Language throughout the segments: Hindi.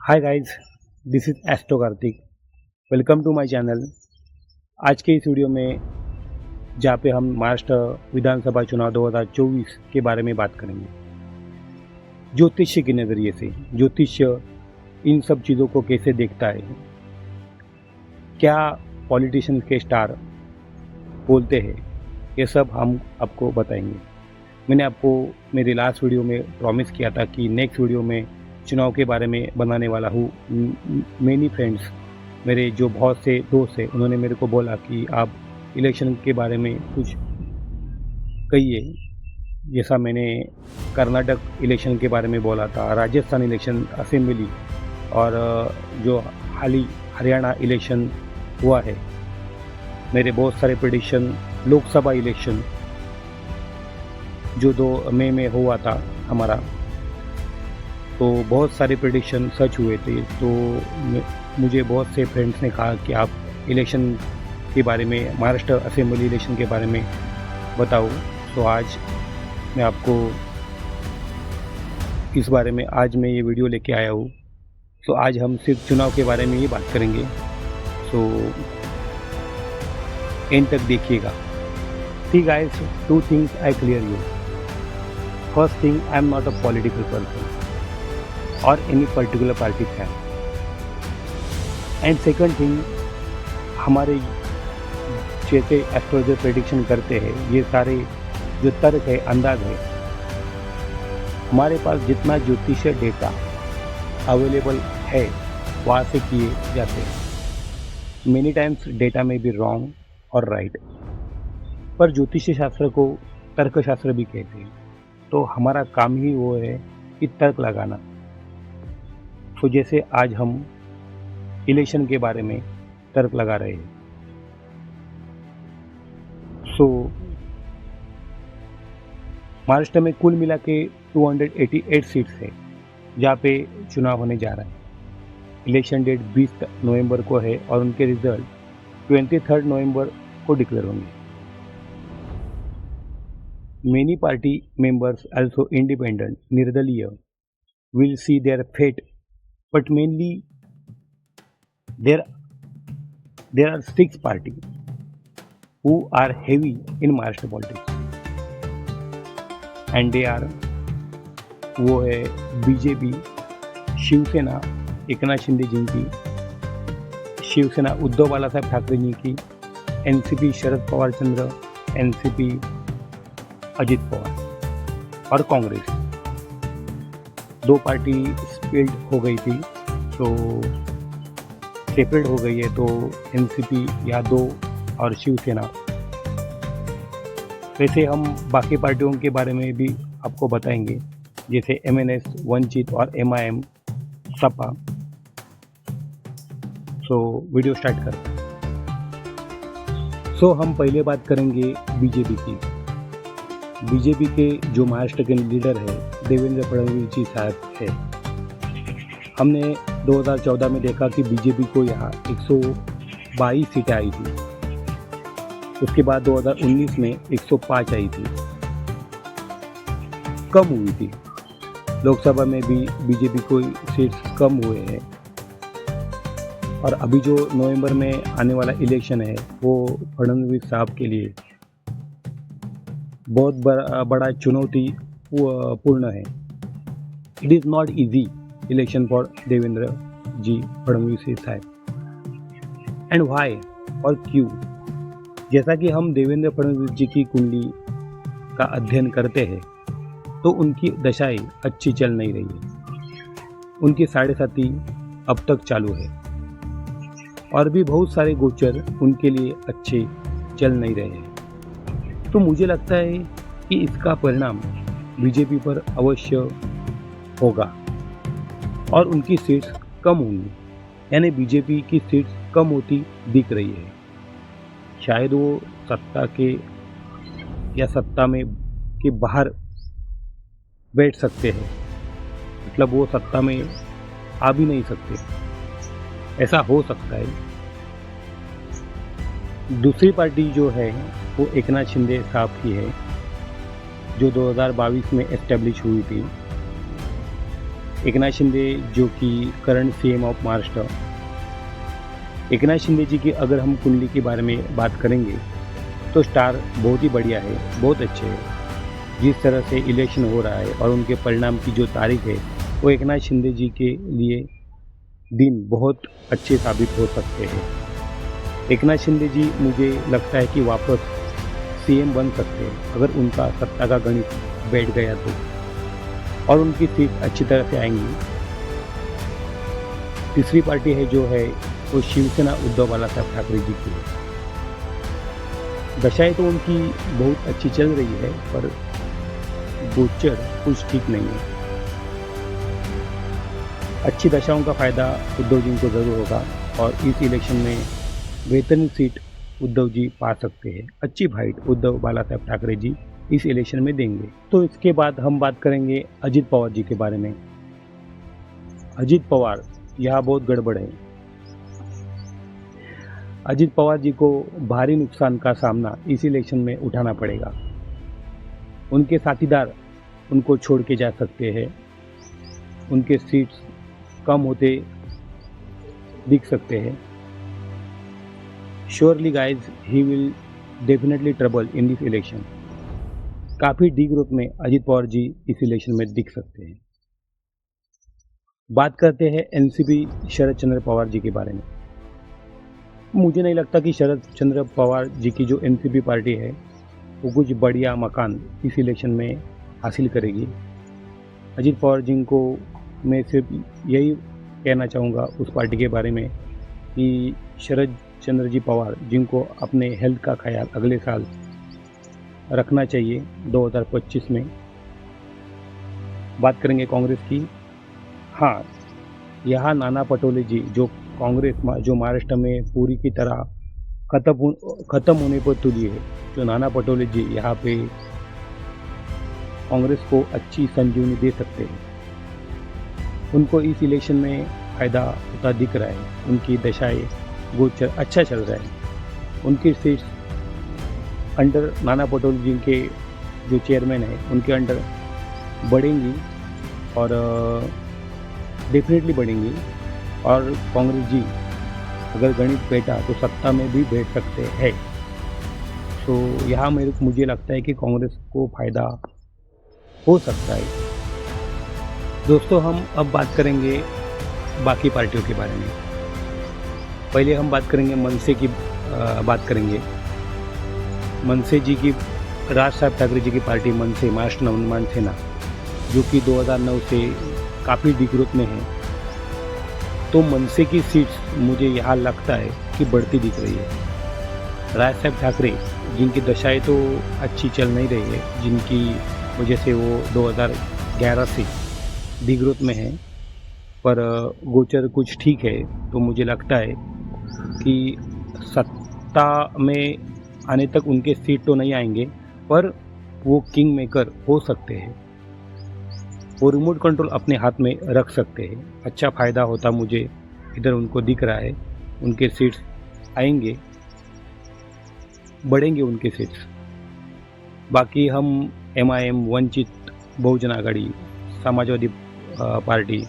Hi guys, this is astro Kartik. Welcome to my channel. आज के इस वीडियो में जहाँ पे हम महाराष्ट्र विधानसभा चुनाव 2024 के बारे में बात करेंगे, ज्योतिष्य के नज़रिए से। ज्योतिष्य इन सब चीज़ों को कैसे देखता है, क्या पॉलिटिशियन के स्टार बोलते हैं, ये सब हम आपको बताएंगे। मैंने आपको मेरे लास्ट वीडियो में प्रॉमिस किया था कि नेक्स्ट वीडियो में चुनाव के बारे में बनाने वाला हूँ। मेनी फ्रेंड्स, मेरे जो बहुत से दोस्त हैं, उन्होंने मेरे को बोला कि आप इलेक्शन के बारे में कुछ कहिए। जैसा मैंने कर्नाटक इलेक्शन के बारे में बोला था, राजस्थान इलेक्शन असेंबली, और जो हाल ही हरियाणा इलेक्शन हुआ है, मेरे बहुत सारे प्रेडिक्शन, लोकसभा इलेक्शन जो 2 मई में हुआ था हमारा, तो बहुत सारे प्रेडिक्शन सच हुए थे। तो मुझे बहुत से फ्रेंड्स ने कहा कि आप इलेक्शन के बारे में, महाराष्ट्र असेंबली इलेक्शन के बारे में बताओ। तो आज मैं आपको इस बारे में मैं ये वीडियो लेके आया हूँ। तो आज हम सिर्फ चुनाव के बारे में ही बात करेंगे, तो एंड तक देखिएगा। See guys, 2 things I clear you. First thing, I am not a political person or any particular party fan. And second thing, हमारे जैसे एस्ट्रोलॉजर प्रेडिक्शन करते हैं, ये सारे जो तर्क है, अंदाज है, हमारे पास जितना ज्योतिषीय डेटा अवेलेबल है वहाँ से किए जाते हैं। मेनी टाइम्स डेटा में भी रॉन्ग और राइट, पर ज्योतिषीय शास्त्र को तर्कशास्त्र भी कहते हैं। तो हमारा काम ही वो है कि तर्क लगाना। तो जैसे आज हम इलेक्शन के बारे में तर्क लगा रहे हैं। सो महाराष्ट्र में कुल मिला के 288 सीट्स है जहाँ पे चुनाव होने जा रहा है। इलेक्शन डेट 20 नवंबर को है और उनके रिजल्ट 23 नवंबर को डिक्लेयर होंगे। Many party members, also independent, Nirdaliya, will see their fate, but mainly there are 6 parties who are heavy in Maharashtra politics, and they are वो है बीजेपी, शिवसेना एकनाथ शिंदे जी की, शिवसेना उद्धव बालासाहेब ठाकरे जी की, एनसीपी शरद पवार चंद्र, एनसीपी अजित पवार, और कांग्रेस। 2 पार्टी स्प्लिट हो गई थी, तो सेपरेट हो गई है, तो एनसीपी या 2 और शिवसेना। वैसे हम बाकी पार्टियों के बारे में भी आपको बताएंगे, जैसे एमएनएस, वंचित और MIM, Sapa. So video start करते हैं। सो हम पहले बात करेंगे बीजेपी की। बीजेपी के जो महाराष्ट्र के लीडर है देवेंद्र फडणवीस जी साहब है। हमने 2014 में देखा कि बीजेपी को यहाँ 122 सीटें आई थी। उसके बाद 2019 में 105 आई थी, कम हुई थी। लोकसभा में भी बीजेपी को सीट्स कम हुए हैं। और अभी जो नवंबर में आने वाला इलेक्शन है वो फडणवीस साहब के लिए बहुत बड़ा चुनौती पूर्ण है। It is not easy election for Devendra ji Fadnavis साहब। एंड वाई, और क्यों? जैसा कि हम देवेंद्र फडणवीस जी की कुंडली का अध्ययन करते हैं, तो उनकी दशाएं अच्छी चल नहीं रही है। उनकी 7.5 अब तक चालू है, और भी बहुत सारे गोचर उनके लिए अच्छे चल नहीं रहे हैं। तो मुझे लगता है कि इसका परिणाम बीजेपी पर अवश्य होगा और उनकी सीट्स कम होंगी, यानी बीजेपी की सीट्स कम होती दिख रही है। शायद वो सत्ता के या सत्ता में के बाहर बैठ सकते हैं, मतलब वो सत्ता में आ भी नहीं सकते, ऐसा हो सकता है। दूसरी पार्टी जो है वो एकनाथ शिंदे साहब की है, जो 2022 में एस्टेब्लिश हुई थी। एकनाथ शिंदे जो कि current CM of Maharashtra. Eknath Shinde ji की अगर हम कुंडली के बारे में बात करेंगे तो स्टार बहुत ही बढ़िया है, बहुत अच्छे हैं। जिस तरह से इलेक्शन हो रहा है और उनके परिणाम की जो तारीख है वो एकनाथ शिंदे जी के लिए दिन बहुत अच्छे साबित हो सकते हैं। एकनाथ शिंदे जी मुझे लगता है कि वापस सीएम बन सकते हैं अगर उनका सत्ता का गणित बैठ गया तो, और उनकी सीट अच्छी तरह से आएंगी। तीसरी पार्टी है जो है वो शिवसेना उद्धव बालासाहेब ठाकरे जी की है। दशाएं तो उनकी बहुत अच्छी चल रही है पर गोचर कुछ ठीक नहीं है। अच्छी दशाओं का फायदा उद्धव जी को जरूर होगा और इस इलेक्शन में बेहतरीन सीट उद्धव जी पा सकते हैं। अच्छी फाइट उद्धव बालासाहेब ठाकरे जी इस इलेक्शन में देंगे। तो इसके बाद हम बात करेंगे अजित पवार जी के बारे में। अजित पवार यहाँ बहुत गड़बड़ है। अजित पवार जी को भारी नुकसान का सामना इस इलेक्शन में उठाना पड़ेगा। उनके साथीदार उनको छोड़ के जा सकते हैं, उनके सीट्स कम होते दिख सकते हैं। Surely guys he will definitely trouble in this election. काफ़ी डी ग्रोथ में अजित पवार जी इस इलेक्शन में दिख सकते हैं। बात करते हैं एनसीपी शरद चंद्र पवार जी के बारे में। मुझे नहीं लगता कि शरद चंद्र पवार जी की जो एनसीपी पार्टी है वो कुछ बढ़िया मकान इस इलेक्शन में हासिल करेगी। अजित पवार जी को मैं सिर्फ यही कहना चाहूँगा उस पार्टी के बारे में कि शरद चंद्र जी पवार जिनको अपने हेल्थ का ख्याल अगले साल रखना चाहिए 2025 में। बात करेंगे कांग्रेस की। हाँ, यहाँ नाना पटोले जी जो कांग्रेस जो महाराष्ट्र में पूरी की तरह खत्म होने पर तुली है, जो नाना पटोले जी यहाँ पे कांग्रेस को अच्छी संजीवनी दे सकते हैं। उनको इस इलेक्शन में फ़ायदा होता दिख रहा है। उनकी दशाएं गोचर अच्छा चल रहा है। उनकी सीट्स अंडर नाना पटोले जी के जो चेयरमैन है उनके अंडर बढ़ेंगी और डेफिनेटली बढ़ेंगी। और कांग्रेस जी अगर गणित बैठा तो सत्ता में भी बैठ सकते हैं। तो यहाँ मुझे लगता है कि कांग्रेस को फ़ायदा हो सकता है। दोस्तों, हम अब बात करेंगे बाकी पार्टियों के बारे में। पहले हम बात करेंगे मनसे की बात करेंगे। मनसे जी की राज साहब ठाकरे जी की पार्टी मनसे, महाराष्ट्र नवनिर्माण सेना, जो कि 2009 से काफ़ी डिग्रोथ में है। तो मनसे की सीट्स मुझे यहाँ लगता है कि बढ़ती दिख रही है। राज साहब ठाकरे जिनकी दशाएं तो अच्छी चल नहीं रही है, जिनकी वजह से वो 2011 से डिग्रोथ में है, पर गोचर कुछ ठीक है। तो मुझे लगता है कि सत्ता में आने तक उनके सीट तो नहीं आएंगे पर वो किंग मेकर हो सकते हैं। वो रिमोट कंट्रोल अपने हाथ में रख सकते हैं। अच्छा फ़ायदा होता मुझे इधर उनको दिख रहा है। उनके सीट्स आएंगे, बढ़ेंगे उनके सीट्स। बाकी हम MIM, वंचित बहुजन आघाड़ी, समाजवादी पार्टी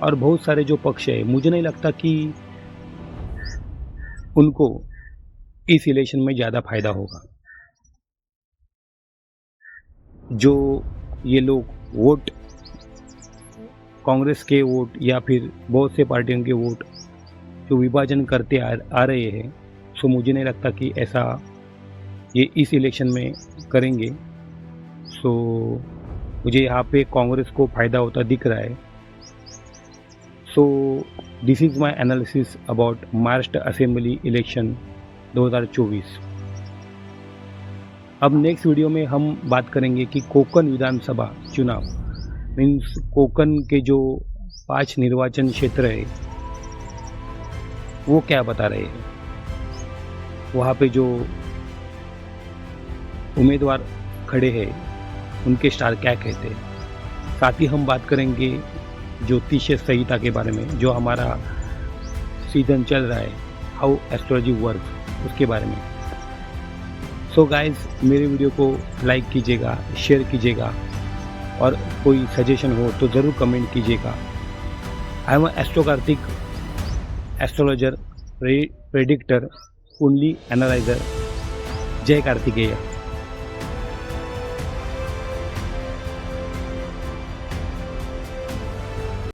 और बहुत सारे जो पक्ष है, मुझे नहीं लगता कि उनको इस इलेक्शन में ज़्यादा फायदा होगा। जो ये लोग वोट, कांग्रेस के वोट या फिर बहुत से पार्टियों के वोट जो विभाजन करते आ रहे हैं, सो मुझे नहीं लगता कि ऐसा ये इस इलेक्शन में करेंगे। सो मुझे यहाँ पे कांग्रेस को फ़ायदा होता दिख रहा है। So this is my analysis about Maharashtra assembly election 2024। अब नेक्स्ट वीडियो में हम बात करेंगे कि कोकण विधानसभा चुनाव, मीन्स कोकण के जो 5 निर्वाचन क्षेत्र है वो क्या बता रहे हैं, वहाँ पे जो उम्मीदवार खड़े हैं उनके स्टार क्या कहते हैं। साथ ही हम बात करेंगे ज्योतिष संहिता के बारे में, जो हमारा सीजन चल रहा है, हाउ एस्ट्रोलॉजी वर्क, उसके बारे में। सो गाइज, मेरे वीडियो को लाइक कीजिएगा, शेयर कीजिएगा और कोई सजेशन हो तो ज़रूर कमेंट कीजिएगा। I am a Astro Karthik, astrologer, predictor, only analyzer. Jai Kartikeya.